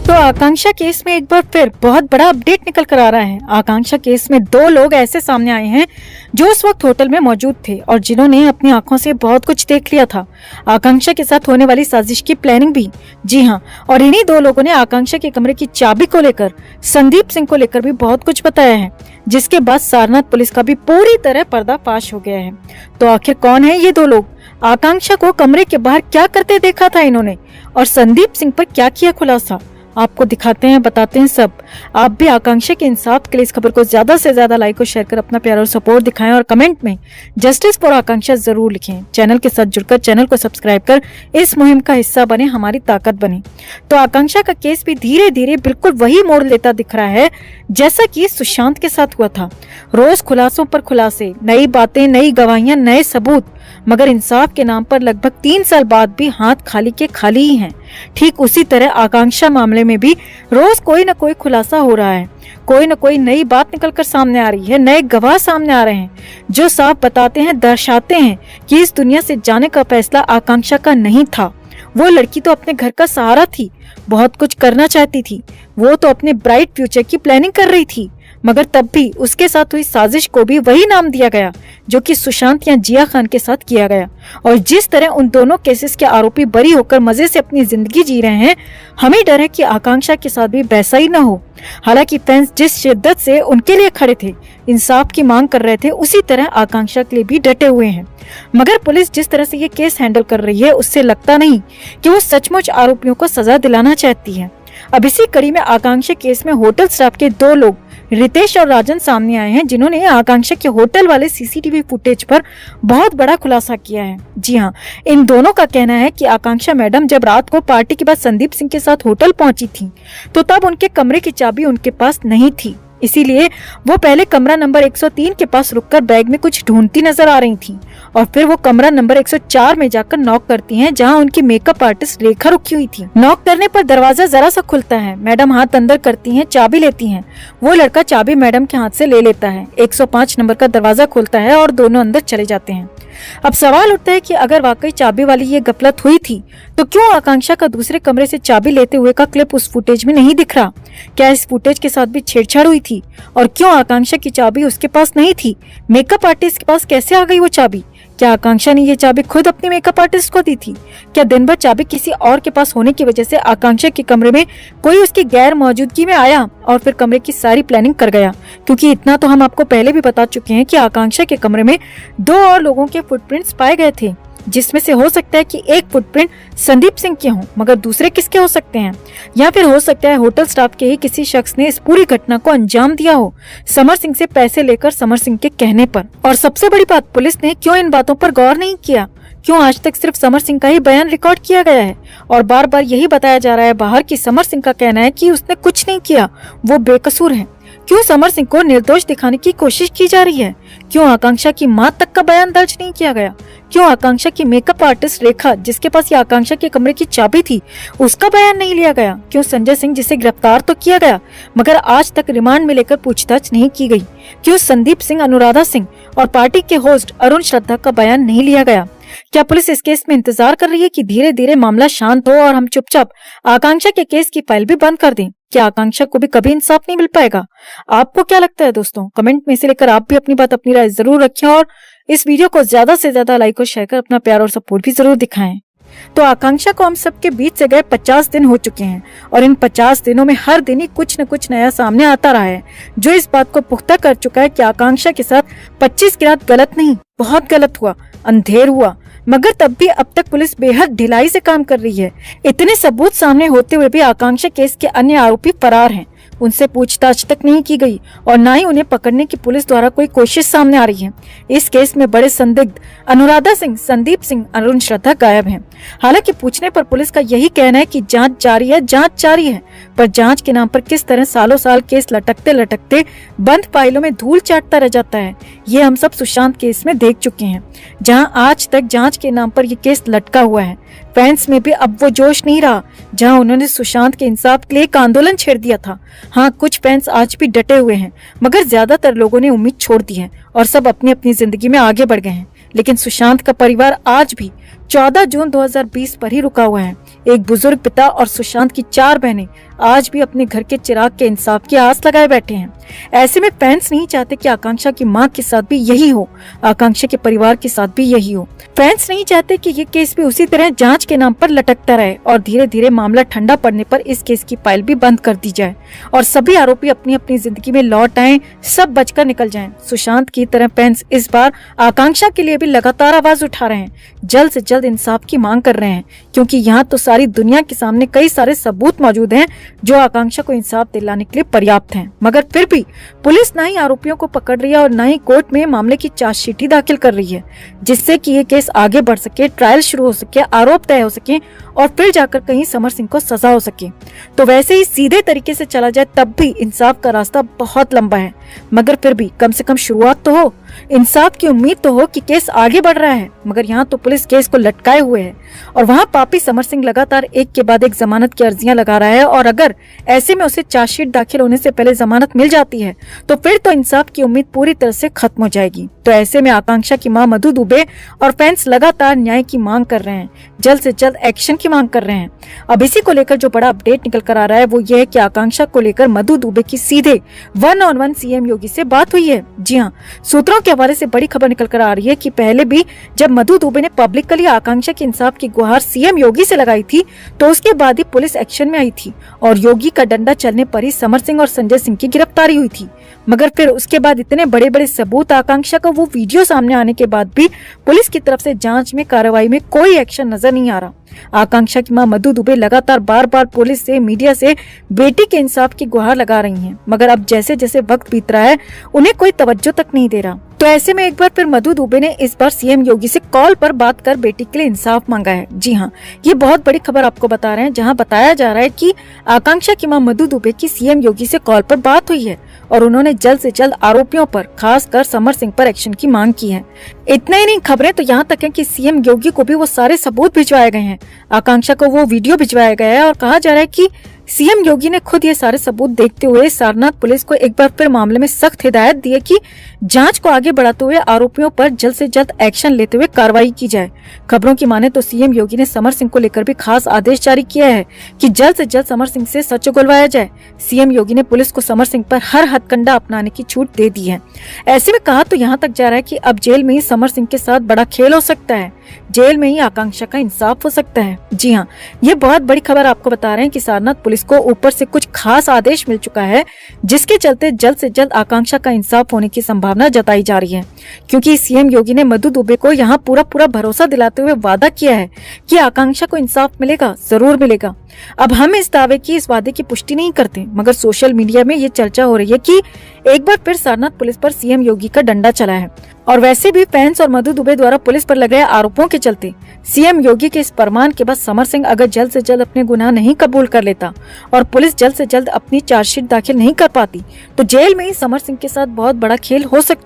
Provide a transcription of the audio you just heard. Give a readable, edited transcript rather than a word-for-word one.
तो आकांक्षा केस में एक बार फिर बहुत बड़ा अपडेट निकल कर आ रहा है। आकांक्षा केस में दो लोग ऐसे सामने आए हैं जो उस वक्त होटल में मौजूद थे और जिन्होंने अपनी आंखों से बहुत कुछ देख लिया था। आकांक्षा के साथ होने वाली साजिश की प्लानिंग भी। जी हाँ, और इन्हीं दो लोगों ने आकांक्षा के कमरे की चाबी को लेकर संदीप सिंह को लेकर भी बहुत कुछ बताया है, जिसके बाद सारनाथ पुलिस का भी पूरी तरह पर्दाफाश हो गया है। तो आखिर कौन है ये दो लोग? आकांक्षा को कमरे के बाहर क्या करते देखा था इन्होंने, और संदीप सिंह पर क्या किया खुलासा, आपको दिखाते हैं, बताते हैं सब। आप भी आकांक्षा के इंसाफ के लिए इस खबर को ज्यादा से ज्यादा लाइक और शेयर कर अपना प्यार और सपोर्ट दिखाएं और कमेंट में जस्टिस फॉर आकांक्षा जरूर लिखें। चैनल के साथ जुड़कर चैनल को सब्सक्राइब कर इस मुहिम का हिस्सा बने, हमारी ताकत बने। तो आकांक्षा का केस भी धीरे धीरे बिल्कुल वही मोड़ लेता दिख रहा है जैसा कि सुशांत के साथ हुआ था। रोज खुलासों पर खुलासे, नई बातें, नई गवाहियां, नए सबूत, मगर इंसाफ के नाम पर लगभग 3 साल बाद भी हाथ खाली के खाली ही हैं। ठीक उसी तरह आकांक्षा मामले में भी रोज कोई न कोई खुलासा हो रहा है, कोई न कोई नई बात निकलकर सामने आ रही है, नए गवाह सामने आ रहे हैं जो साफ बताते हैं, दर्शाते हैं कि इस दुनिया से जाने का फैसला आकांक्षा का नहीं था। वो लड़की तो अपने घर का सहारा थी, बहुत कुछ करना चाहती थी, वो तो अपने ब्राइट फ्यूचर की प्लानिंग कर रही थी, मगर तब भी उसके साथ हुई साजिश को भी वही नाम दिया गया जो कि सुशांत या जिया खान के साथ किया गया। और जिस तरह उन दोनों केसेस के आरोपी बरी होकर मजे से अपनी जिंदगी जी रहे हैं, हमें डर है कि आकांक्षा के साथ भी वैसा ही न हो। हालांकि फैंस जिस शिद्दत से उनके लिए खड़े थे, इंसाफ की मांग कर रहे थे, उसी तरह आकांक्षा के लिए भी डटे हुए हैं। मगर पुलिस जिस तरह से ये केस हैंडल कर रही है, उससे लगता नहीं कि वो सचमुच आरोपियों को सजा दिलाना चाहती है। अब इसी कड़ी में आकांक्षा केस में होटल स्टाफ के दो लोग रितेश और राजन सामने आए हैं, जिन्होंने आकांक्षा के होटल वाले सीसीटीवी फुटेज पर बहुत बड़ा खुलासा किया है। जी हाँ, इन दोनों का कहना है कि आकांक्षा मैडम जब रात को पार्टी के बाद संदीप सिंह के साथ होटल पहुंची थी, तो तब उनके कमरे की चाबी उनके पास नहीं थी, इसीलिए वो पहले कमरा नंबर 103 के पास रुककर बैग में कुछ ढूंढती नजर आ रही थी और फिर वो कमरा नंबर 104 में जाकर नॉक करती हैं, जहां उनकी मेकअप आर्टिस्ट रेखा रुकी हुई थी। नॉक करने पर दरवाजा जरा सा खुलता है, मैडम हाथ अंदर करती हैं, चाबी लेती हैं। वो लड़का चाबी मैडम के हाथ से ले लेता है, 105 नंबर का दरवाजा खुलता है और दोनों अंदर चले जाते हैं। अब सवाल उठता है कि अगर वाकई चाबी वाली ये गफलत हुई थी, तो क्यों आकांक्षा का दूसरे कमरे से चाबी लेते हुए का क्लिप उस फुटेज में नहीं दिख रहा? क्या इस फुटेज के साथ भी छेड़छाड़ हुई थी? और क्यों आकांक्षा की चाबी उसके पास नहीं थी? मेकअप आर्टिस्ट के पास कैसे आ गई वो चाबी? क्या आकांक्षा ने ये चाबी खुद अपनी मेकअप आर्टिस्ट को दी थी? क्या दिन भर चाबी किसी और के पास होने की वजह से आकांक्षा के कमरे में कोई उसकी गैर मौजूदगी में आया और फिर कमरे की सारी प्लानिंग कर गया? क्योंकि इतना तो हम आपको पहले भी बता चुके हैं कि आकांक्षा के कमरे में 2 और लोगों के फुटप्रिंट्स पाए गए थे, जिसमें से हो सकता है कि एक फुटप्रिंट संदीप सिंह के हों, मगर दूसरे किसके हो सकते हैं? या फिर हो सकता है होटल स्टाफ के ही किसी शख्स ने इस पूरी घटना को अंजाम दिया हो, समर सिंह से पैसे लेकर समर सिंह के कहने पर। और सबसे बड़ी बात, पुलिस ने क्यों इन बातों पर गौर नहीं किया? क्यों आज तक सिर्फ समर सिंह का ही बयान रिकॉर्ड किया गया है और बार बार यही बताया जा रहा है बाहर कि समर सिंह का कहना है कि उसने कुछ नहीं किया, वो बेकसूर है? क्यों समर सिंह को निर्दोष दिखाने की कोशिश की जा रही है? क्यों आकांक्षा की मां तक का बयान दर्ज नहीं किया गया? क्यों आकांक्षा की मेकअप आर्टिस्ट रेखा, जिसके पास ये आकांक्षा के कमरे की चाबी थी, उसका बयान नहीं लिया गया? क्यों संजय सिंह, जिसे गिरफ्तार तो किया गया मगर आज तक रिमांड में लेकर पूछताछ नहीं की गई? क्यों संदीप सिंह, अनुराधा सिंह और पार्टी के होस्ट अरुण श्रद्धा का बयान नहीं लिया गया? क्या पुलिस इस केस में इंतजार कर रही है कि धीरे धीरे मामला शांत हो और हम चुपचाप आकांक्षा के केस की फाइल भी बंद कर दें? क्या आकांक्षा को भी कभी इंसाफ नहीं मिल पाएगा? आपको क्या लगता है दोस्तों? कमेंट में से लेकर आप भी अपनी बात, अपनी राय जरूर रखें और इस वीडियो को ज्यादा से ज्यादा लाइक और शेयर कर अपना प्यार और सपोर्ट भी जरूर दिखाएं। तो आकांक्षा को हम सबके बीच से गए 50 दिन हो चुके हैं और इन 50 दिनों में हर दिन ही कुछ न कुछ नया सामने आता रहा है, जो इस बात को पुख्ता कर चुका है कि आकांक्षा के साथ 25 की रात गलत नहीं, बहुत गलत हुआ, अंधेर हुआ। मगर तब भी अब तक पुलिस बेहद ढिलाई से काम कर रही है। इतने सबूत सामने होते हुए भी आकांक्षा केस के अन्य आरोपी फरार हैं, उनसे पूछताछ तक नहीं की गई और न ही उन्हें पकड़ने की पुलिस द्वारा कोई कोशिश सामने आ रही है। इस केस में बड़े संदिग्ध अनुराधा सिंह, संदीप सिंह, अरुण श्रद्धा गायब हैं। हालांकि पूछने पर पुलिस का यही कहना है कि जांच जारी है, जांच जारी है, पर जांच के नाम पर किस तरह सालों साल केस लटकते लटकते बंद फाइलों में धूल चाटता रह जाता है, ये हम सब सुशांत केस में देख चुके हैं, जहां आज तक जांच के नाम पर ये केस लटका हुआ है। फैंस में भी अब वो जोश नहीं रहा जहां उन्होंने सुशांत के इंसाफ के लिए एक आंदोलन छेड़ दिया था। हाँ, कुछ फैंस आज भी डटे हुए हैं, मगर ज्यादातर लोगों ने उम्मीद छोड़ दी है और सब अपनी अपनी जिंदगी में आगे बढ़ गए हैं। लेकिन सुशांत का परिवार आज भी 14 जून 2020 पर ही रुका हुआ है। एक बुजुर्ग पिता और सुशांत की 4 बहनें आज भी अपने घर के चिराग के इंसाफ की आस लगाए बैठे हैं। ऐसे में फैंस नहीं चाहते कि आकांक्षा की मां के साथ भी यही हो, आकांक्षा के परिवार के साथ भी यही हो। फैंस नहीं चाहते कि ये केस भी उसी तरह जांच के नाम पर लटकता रहे और धीरे धीरे मामला ठंडा पड़ने पर इस केस की फाइल भी बंद कर दी जाए और सभी आरोपी अपनी अपनी जिंदगी में लौट आएं, सब बचकर निकल जाएं। सुशांत की तरह फैंस इस बार आकांक्षा के लिए भी लगातार आवाज उठा रहे हैं, जल्द से जल्द इंसाफ की मांग कर रहे हैं, क्योंकि यहाँ तो सारी दुनिया के सामने कई सारे सबूत मौजूद हैं जो आकांक्षा को इंसाफ दिलाने के लिए पर्याप्त हैं। मगर फिर भी पुलिस न ही आरोपियों को पकड़ रही है और न ही कोर्ट में मामले की चार्जशीट ही दाखिल कर रही है, जिससे कि ये केस आगे बढ़ सके, ट्रायल शुरू हो सके, आरोप तय हो सके और फिर जाकर कहीं समर सिंह को सजा हो सके। तो वैसे ही सीधे तरीके से चला जाए तब भी इंसाफ का रास्ता बहुत लंबा है, मगर फिर भी कम से कम शुरुआत तो हो, इंसाफ की उम्मीद तो हो कि केस आगे बढ़ रहा है। मगर यहाँ तो पुलिस केस को लटकाए हुए है और वहाँ पापी समर सिंह लगातार एक के बाद एक जमानत की अर्जियां लगा रहा है और अगर ऐसे में उसे चार्जशीट दाखिल होने से पहले जमानत मिल जाती है तो फिर तो इंसाफ की उम्मीद पूरी तरह से खत्म हो जाएगी। तो ऐसे में आकांक्षा की मां मधु दुबे और फैंस लगातार न्याय की मांग कर रहे हैं, जल्द से जल्द एक्शन की मांग कर रहे हैं। अब इसी को लेकर जो बड़ा अपडेट निकल कर आ रहा है वो ये है कि आकांक्षा को लेकर मधु दुबे की सीधे 1-on-1 सीएम योगी से बात हुई है। जी हाँ, सूत्रों के हवाले से बड़ी खबर निकल कर आ रही है कि पहले भी जब मधु दुबे ने पब्लिकली आकांक्षा के इंसाफ की गुहार सीएम योगी से लगाई थी तो उसके बाद ही पुलिस एक्शन में आई थी और योगी का डंडा चलने पर ही समर सिंह और संजय सिंह की गिरफ्तारी हुई थी। मगर फिर उसके बाद इतने बड़े बड़े सबूत, आकांक्षा का वो वीडियो सामने आने के बाद भी पुलिस की तरफ से जांच में, कार्रवाई में कोई एक्शन नजर नहीं आ रहा। आकांक्षा की मां मधु दुबे लगातार बार बार पुलिस से, मीडिया से बेटी के इंसाफ की गुहार लगा रही हैं, मगर अब जैसे जैसे वक्त बीत रहा है उन्हें कोई तवज्जो तक नहीं दे रहा। तो ऐसे में एक बार फिर मधु दुबे ने इस बार सीएम योगी से कॉल पर बात कर बेटी के लिए इंसाफ मांगा है। जी हाँ, ये बहुत बड़ी खबर आपको बता रहे हैं, जहाँ बताया जा रहा है कि आकांक्षा की मां मधु दुबे की सीएम योगी से कॉल पर बात हुई है और उन्होंने जल्द से जल्द आरोपियों पर, खासकर समर सिंह पर एक्शन की मांग की है। इतना ही नहीं, खबरें तो यहाँ तक है कि सीएम योगी को भी वो सारे सबूत भिजवाए गए हैं, आकांक्षा को वो वीडियो भिजवाया गया है और कहा जा रहा है कि सीएम योगी ने खुद ये सारे सबूत देखते हुए सारनाथ पुलिस को एक बार फिर मामले में सख्त हिदायत दी है कि जांच को आगे बढ़ाते हुए आरोपियों पर जल्द से जल्द एक्शन लेते हुए कार्रवाई की जाए। खबरों की माने तो सीएम योगी ने समर सिंह को लेकर भी खास आदेश जारी किया है कि जल्द से जल्द समर सिंह से सच उगलवाया जाए। सीएम योगी ने पुलिस को समर सिंह पर हर हथकंडा अपनाने की छूट दे दी है। ऐसे में कहा तो यहाँ तक जा रहा है कि अब जेल में ही समर सिंह के साथ बड़ा खेल हो सकता है, जेल में ही आकांक्षा का इंसाफ हो सकता है। जी हाँ, ये बहुत बड़ी खबर आपको बता रहे हैं कि सारनाथ पुलिस को ऊपर से कुछ खास आदेश मिल चुका है, जिसके चलते जल्द से जल्द आकांक्षा का इंसाफ होने की संभावना जताई जा रही है, क्योंकि सीएम योगी ने मधु दुबे को यहाँ पूरा भरोसा दिलाते हुए वादा किया है कि आकांक्षा को इंसाफ मिलेगा, जरूर मिलेगा। अब हम इस दावे की, इस वादे की पुष्टि नहीं करते, मगर सोशल मीडिया में ये चर्चा हो रही है कि एक बार फिर सारनाथ पुलिस पर सीएम योगी का डंडा चला है और वैसे भी फैंस और मधु दुबे द्वारा पुलिस पर लग रहे आरोपों के चलते सीएम योगी के इस फरमान के बाद समर सिंह अगर जल्द से जल्द अपने गुनाह नहीं कबूल कर लेता और पुलिस जल्द से जल्द अपनी चार्जशीट दाखिल नहीं कर पाती तो जेल में ही समर सिंह के साथ बहुत बड़ा खेल हो सकता है।